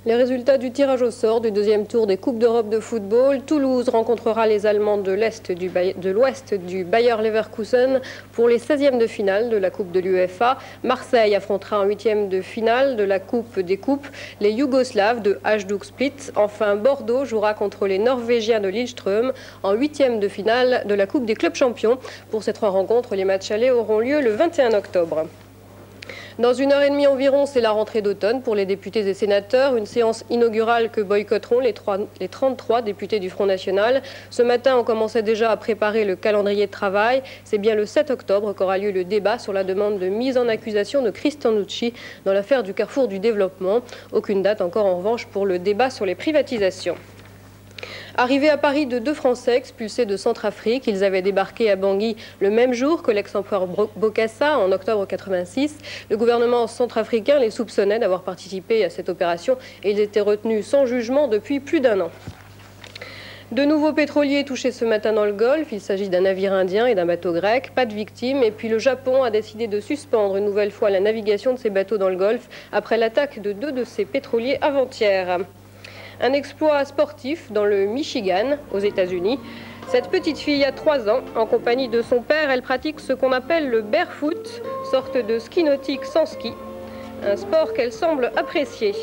Les résultats du tirage au sort du deuxième tour des Coupes d'Europe de football. Toulouse rencontrera les Allemands de l'Ouest du Bayer Leverkusen pour les 16e de finale de la Coupe de l'UEFA. Marseille affrontera en 8e de finale de la Coupe des Coupes les Yougoslaves de Hajduk Split. Enfin, Bordeaux jouera contre les Norvégiens de Lillestrøm en 8e de finale de la Coupe des clubs champions. Pour ces 3 rencontres, les matchs allés auront lieu le 21 octobre. Dans 1h30 environ, c'est la rentrée d'automne pour les députés et sénateurs, une séance inaugurale que boycotteront les 33 députés du Front National. Ce matin, on commençait déjà à préparer le calendrier de travail. C'est bien le 7 octobre qu'aura lieu le débat sur la demande de mise en accusation de Christian Nucci dans l'affaire du Carrefour du Développement. Aucune date encore en revanche pour le débat sur les privatisations. Arrivés à Paris de 2 Français expulsés de Centrafrique, ils avaient débarqué à Bangui le même jour que l'ex-empereur Bokassa en octobre 86. Le gouvernement centrafricain les soupçonnait d'avoir participé à cette opération et ils étaient retenus sans jugement depuis plus d'1 an. De nouveaux pétroliers touchés ce matin dans le Golfe. Il s'agit d'un navire indien et d'un bateau grec. Pas de victimes. Et puis le Japon a décidé de suspendre une nouvelle fois la navigation de ses bateaux dans le Golfe après l'attaque de 2 de ses pétroliers avant-hier. Un exploit sportif dans le Michigan, aux États-Unis. Cette petite fille a 3 ans. En compagnie de son père, elle pratique ce qu'on appelle le barefoot, sorte de ski nautique sans ski. Un sport qu'elle semble apprécier.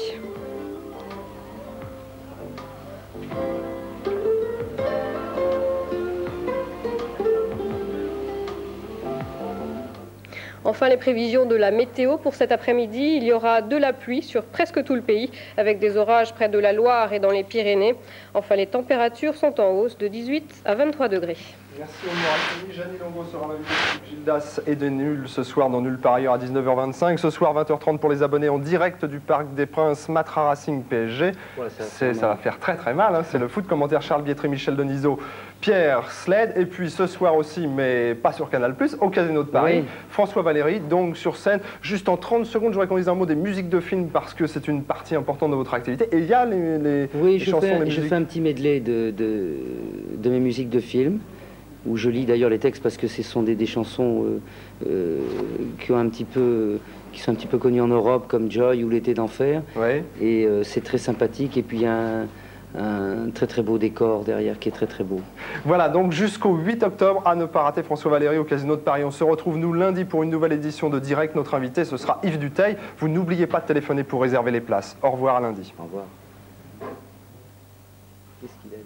Enfin, les prévisions de la météo pour cet après-midi. Il y aura de la pluie sur presque tout le pays, avec des orages près de la Loire et dans les Pyrénées. Enfin, les températures sont en hausse de 18 à 23 degrés. Merci Omar. Jeannie Longo sera l'invité de Gildas et de Nul ce soir dans Nulle part ailleurs à 19h25. Ce soir 20h30 pour les abonnés en direct du Parc des Princes, Matra Racing PSG. Ouais, ça va faire très mal, hein. C'est le foot. Commentaire Charles Bietri, Michel Denisot, Pierre Sled. Et puis ce soir aussi, mais pas sur Canal+, au Casino de Paris, oui. François Valéry, donc sur scène. Juste en 30 secondes, je voudrais qu'on dise un mot des musiques de films parce que c'est une partie importante de votre activité. Et il y a les chansons, les musiques. Je fais un petit medley de mes musiques de films, où je lis d'ailleurs les textes parce que ce sont des chansons qui sont un petit peu connues en Europe, comme Joy ou L'été d'enfer. Ouais. Et c'est très sympathique. Et puis il y a un très beau décor derrière qui est très beau. Voilà, donc jusqu'au 8 octobre, à ne pas rater François Valéry au Casino de Paris. On se retrouve nous lundi pour une nouvelle édition de Direct. Notre invité, ce sera Yves Duteil. Vous n'oubliez pas de téléphoner pour réserver les places. Au revoir à lundi. Au revoir. Qu'est-ce qu'il a dit ?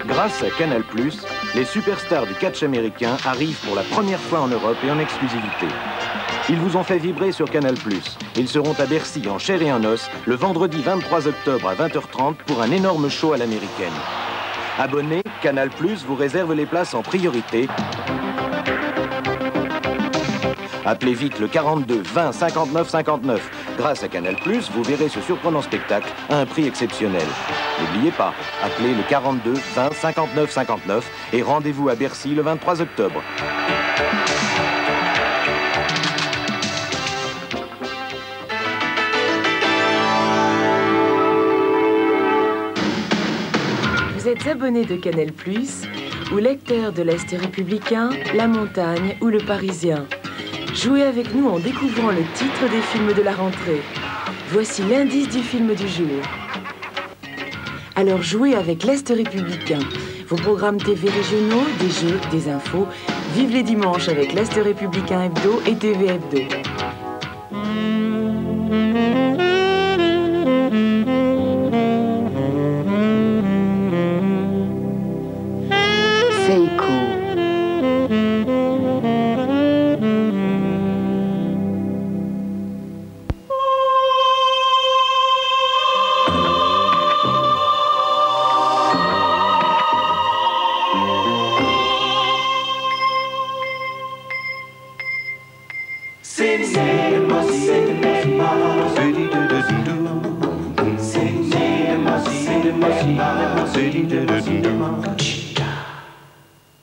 Grâce à Canal+, les superstars du catch américain arrivent pour la première fois en Europe et en exclusivité. Ils vous ont fait vibrer sur Canal+. Ils seront à Bercy en chair et en os le vendredi 23 octobre à 20h30 pour un énorme show à l'américaine. Abonnés, Canal+ vous réserve les places en priorité. Appelez vite le 42 20 59 59. Grâce à Canal+, vous verrez ce surprenant spectacle à un prix exceptionnel. N'oubliez pas, appelez le 42 20 59 59 et rendez-vous à Bercy le 23 octobre. Vous êtes abonné de Canal+, ou lecteur de l'Est républicain, La Montagne ou Le Parisien. Jouez avec nous en découvrant le titre des films de la rentrée. Voici l'indice du film du jour. Alors jouez avec l'Est républicain. Vos programmes TV régionaux, des jeux, des infos. Vive les dimanches avec l'Est républicain hebdo et TV hebdo. Cinema,